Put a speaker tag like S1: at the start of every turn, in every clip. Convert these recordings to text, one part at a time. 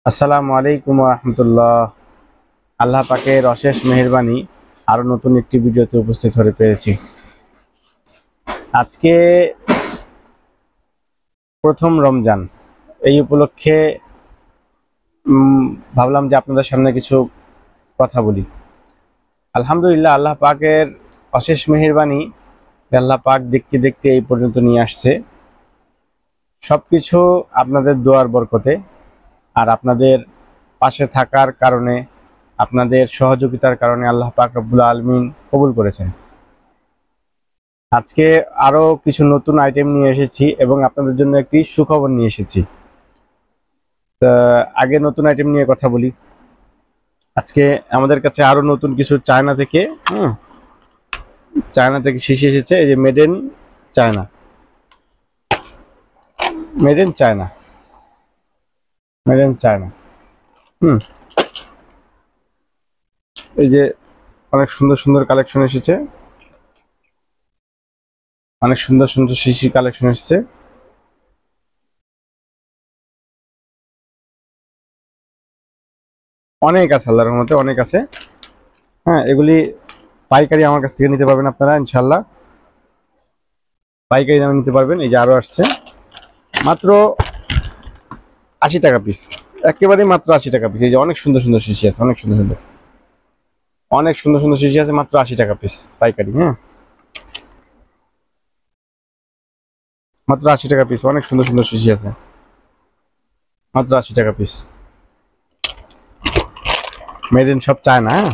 S1: আসসালামু আলাইকুম রহমতুল্লাহ। আল্লাহ পাকের অশেষ মেহেরবানি আরো নতুন একটি ভিডিওতে উপস্থিত হতে পেরেছি। আজকে প্রথম রমজান, এই উপলক্ষে ভাবলাম যে আপনাদের সামনে কিছু কথা বলি। আলহামদুলিল্লাহ, আল্লাহ পাকের অশেষ মেহেরবানি, আল্লাহ পাক দেখতে দেখতে এই পর্যন্ত নিয়ে আসছে। সবকিছু আপনাদের দোয়ার বরকতে আর আপনাদের পাশে থাকার কারণে, আপনাদের সহযোগিতার কারণে আল্লাহ পাক রব্বুল আলামিন কবুল করেছেন। আজকে আরো কিছু নতুন আইটেম নিয়ে এসেছি এবং আপনাদের জন্য একটি সুখবর নিয়ে এসেছি। আগে নতুন আইটেম নিয়ে কথা বলি। আজকে আমাদের কাছে আরো নতুন কিছু চায়না থেকে শিশি এসেছে। এই যে made in China, made in China, made in China. এই যে অনেক সুন্দর সুন্দর কালেকশন এসেছে, অনেক সুন্দর সুন্দর শিশি কালেকশন এসেছে। অনেক আছে, আল্লাহর রহমতে অনেক আছে। হ্যাঁ, এগুলি পাইকারি আমার কাছ থেকে নিতে পারবেন আপনারা, ইনশাল্লাহ পাইকারি দামে নিতে পারবেন। এই যে আরো আসছে, মাত্র 80 টাকা পিস, একেবারে মাত্র 80 টাকা পিস। এই যে অনেক সুন্দর সুন্দর শিশি আছে, অনেক সুন্দর সুন্দর, অনেক সুন্দর সুন্দর শিশি আছে, মাত্র 80 টাকা পিস পাইকারি। হ্যাঁ, মাত্র 80 টাকা পিস, অনেক সুন্দর সুন্দর শিশি আছে, মাত্র 80 টাকা পিস। মেড ইন সব চায়না, হ্যাঁ,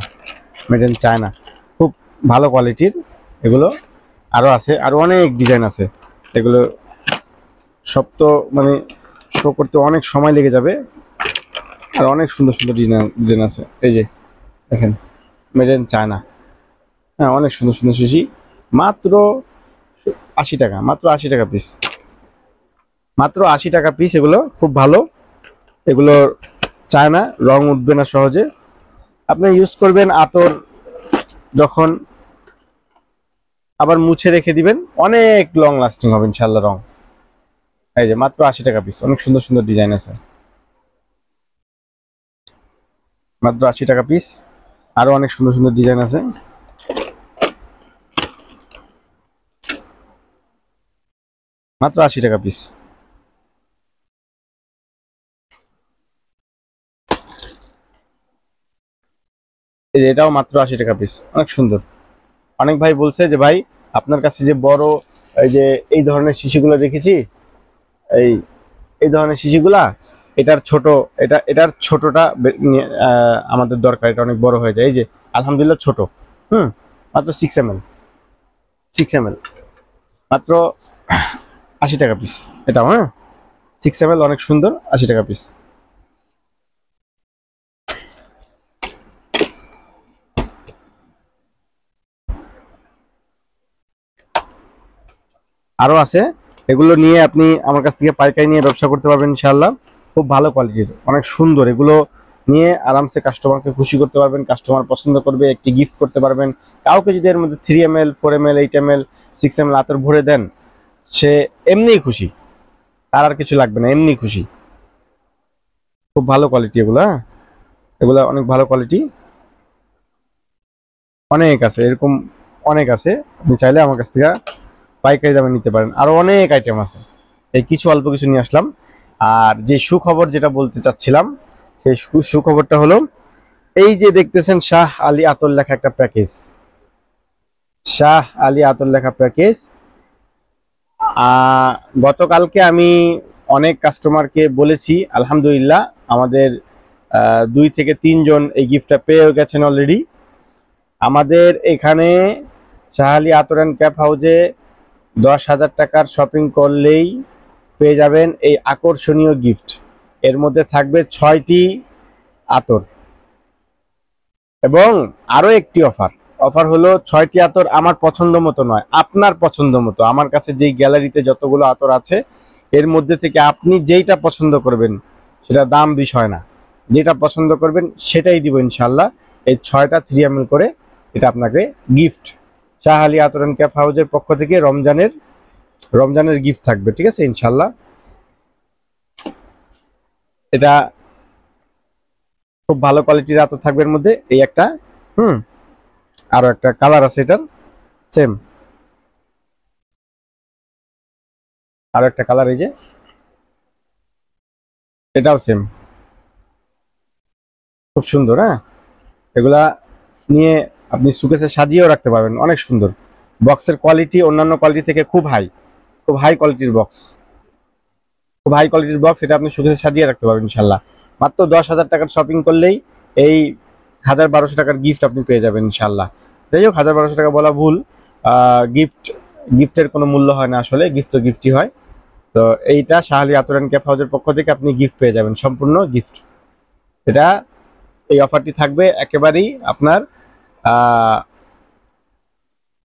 S1: মেড ইন চায়না, খুব ভালো কোয়ালিটির এগুলো। আরো আছে, আরো অনেক ডিজাইন আছে। এগুলো সব তো মানে শো করতে অনেক সময় লেগে যাবে, আর অনেক সুন্দর সুন্দর ডিজাইন আছে। এই যে দেখেন, মেড ইন চায়না। হ্যাঁ, অনেক সুন্দর সুন্দর শিশি, মাত্র 80 টাকা, মাত্র 80 টাকা পিস, মাত্র 80 টাকা পিস। এগুলো খুব ভালো, এগুলো চায়না, রং উঠবে না সহজে। আপনি ইউজ করবেন আতর, যখন আবার মুছে রেখে দিবেন, অনেক লং লাস্টিং হবে ইনশাল্লাহ রং। এই যে মাত্র 80 টাকা পিস, অনেক সুন্দর সুন্দর ডিজাইন আছে, মাত্র 80 টাকা পিস। আরো অনেক সুন্দর সুন্দর ডিজাইন আছে, মাত্র 80 টাকা পিস। এই যে এটাও মাত্র 80 টাকা পিস, অনেক সুন্দর। অনেক ভাই বলছে যে ভাই আপনার কাছে যে বড় এই যে এই ধরনের শিশিগুলো দেখেছি, এই এই ধরনের শিশিগুলা, এটার ছোট, এটার ছোটটা আমাদের দরকার, এটা অনেক বড় হয়ে যায়। এই যে আলহামদুলিল্লাহ ছোট, মাত্র 6 ml, 6 ml, মাত্র 80 টাকা পিস এটাও। হ্যাঁ, 6 ml, অনেক সুন্দর, 80 টাকা পিস। আরো আছে, এগুলো নিয়ে আপনি আমার কাছ থেকে পাইকারি নিয়ে ব্যবসা করতে পারবেন ইনশাআল্লাহ। খুব ভালো কোয়ালিটির, অনেক সুন্দর। এগুলো নিয়ে আরামসে কাস্টমারকে খুশি করতে পারবেন, কাস্টমার পছন্দ করবে, একটি গিফট করতে পারবেন। কাউকে যদি এর মধ্যে 3 ml, 4 ml, 8 ml, 6 ml আতর ভরে দেন, সে এমনিই খুশি, তার আর কিছু লাগবে না, এমনি খুশি। খুব ভালো কোয়ালিটি এগুলো। হ্যাঁ, এগুলো অনেক ভালো কোয়ালিটি, অনেক আছে এরকম, অনেক আছে। আপনি চাইলে আমার কাছ থেকে পাইকারি দামে নিতে পারেন। আরো অনেক আইটেম আছে, এই কিছু অল্প কিছু নিয়ে আসলাম। আর যে সুখবর যেটা বলতে চাচ্ছিলাম, সেই সুখবরটা হলো, এই যে দেখতেছেন শাহ আলী আতর লেখা একটা প্যাকেজ, শাহ আলী আতর লেখা প্যাকেজ। গতকালকে আমি অনেক কাস্টমারকে বলেছি, আলহামদুলিল্লাহ আমাদের 2 থেকে 3 জন এই গিফটটা পেয়ে গেছেন অলরেডি। আমাদের এখানে শাহ আলী আতর অ্যান্ড ক্যাপ হাউজে 10,000 টাকার শপিং করলেই পেয়ে যাবেন এই আকর্ষণীয় গিফট। এর মধ্যে থাকবে 6টি আতর এবং আরো একটি অফার হলো 6টি আতর আমার পছন্দ মতো নয়, আপনার পছন্দ মতো। আমার কাছে যেই গ্যালারিতে যতগুলো আতর আছে, এর মধ্যে থেকে আপনি যেইটা পছন্দ করবেন, সেটা দাম বিষয় না, যেটা পছন্দ করবেন সেটাই দিব ইনশাল্লাহ। এই 6টা 3 ml করে এটা আপনাকে গিফট, শাহ আলী আতর অ্যান্ড ক্যাপ হাউজের পক্ষ থেকে রমজানের গিফট থাকবে, ঠিক আছে ইনশাল্লাহ। এটা খুব ভালো কোয়ালিটির আতর থাকবে এর মধ্যে। এই একটা, আরো একটা কালার আছে এটার সেম, আরো একটা কালার এই যে এটাও সেম, খুব সুন্দর। হ্যাঁ, এগুলা নিয়ে আপনি সুকেসে সাজিয়েও রাখতে পারবেন, অনেক সুন্দর। বক্সের কোয়ালিটি অন্যান্য কোয়ালিটি থেকে খুব হাই, খুব হাই কোয়ালিটির বক্স, খুব হাই কোয়ালিটির বক্স। এটা আপনি সুকেসে সাজিয়ে রাখতে পারবেন ইনশাল্লাহ। মাত্র 10,000 টাকার শপিং করলেই এই 1,000-1,200 টাকার গিফট আপনি পেয়ে যাবেন ইনশাল্লাহ। যাই হোক, 1,000-1,200 টাকা বলা ভুল। গিফটের কোনো মূল্য হয় না আসলে, গিফট তো গিফটই হয়। তো এইটা শাহ আলী আতর অ্যান্ড ক্যাপ হাউজের পক্ষ থেকে আপনি গিফট পেয়ে যাবেন, সম্পূর্ণ গিফট। এটা এই অফারটি থাকবে একেবারেই আপনার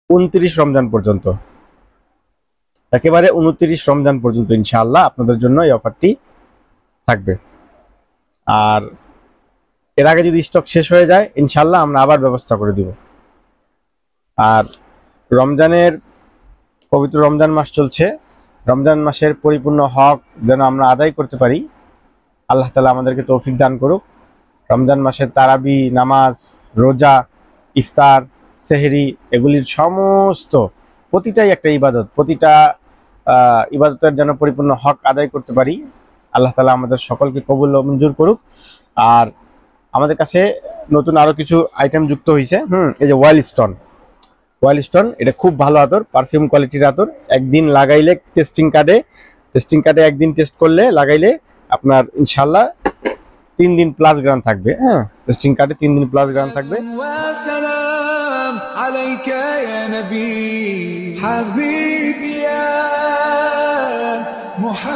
S1: 29 রমজান পর্যন্ত, একেবারে 29 রমজান পর্যন্ত ইনশাআল্লাহ আপনাদের জন্য এই অফারটি থাকবে। আর এর আগে যদি স্টক শেষ হয়ে যায় ইনশাআল্লাহ আমরা আবার ব্যবস্থা করে দিব। আর রমজানের পবিত্র রমজান মাস চলছে, রমজান মাসের পরিপূর্ণ হক যেন আমরা আদায় করতে পারি, আল্লাহ তাআলা আমাদেরকে তৌফিক দান করুক। রমজান মাসের তারাবি নামাজ, রোজা, ইফতার, সেহরি, এগুলির সমস্ত প্রতিটাই একটা ইবাদত, প্রতিটা ইবাদতের যেন পরিপূর্ণ হক আদায় করতে পারি। আল্লাহ তাআলা আমাদের সকলকে কবুল ও মঞ্জুর করুক। আর আমাদের কাছে নতুন আরো কিছু আইটেম যুক্ত হয়েছে। এই যে ওয়াইল্ড স্টোন, এটা খুব ভালো আতর, পারফিউম কোয়ালিটির আতর। একদিন লাগাইলে টেস্টিং কার্ডে একদিন টেস্ট করলে লাগাইলে আপনার ইনশাআল্লাহ 3 দিন প্লাস গ্যারান্টি থাকবে। হ্যাঁ, টেস্টিং কার্ডে 3 দিন প্লাস গ্যারান্টি থাকবে। عليك يا نبي حبيبي يا محمد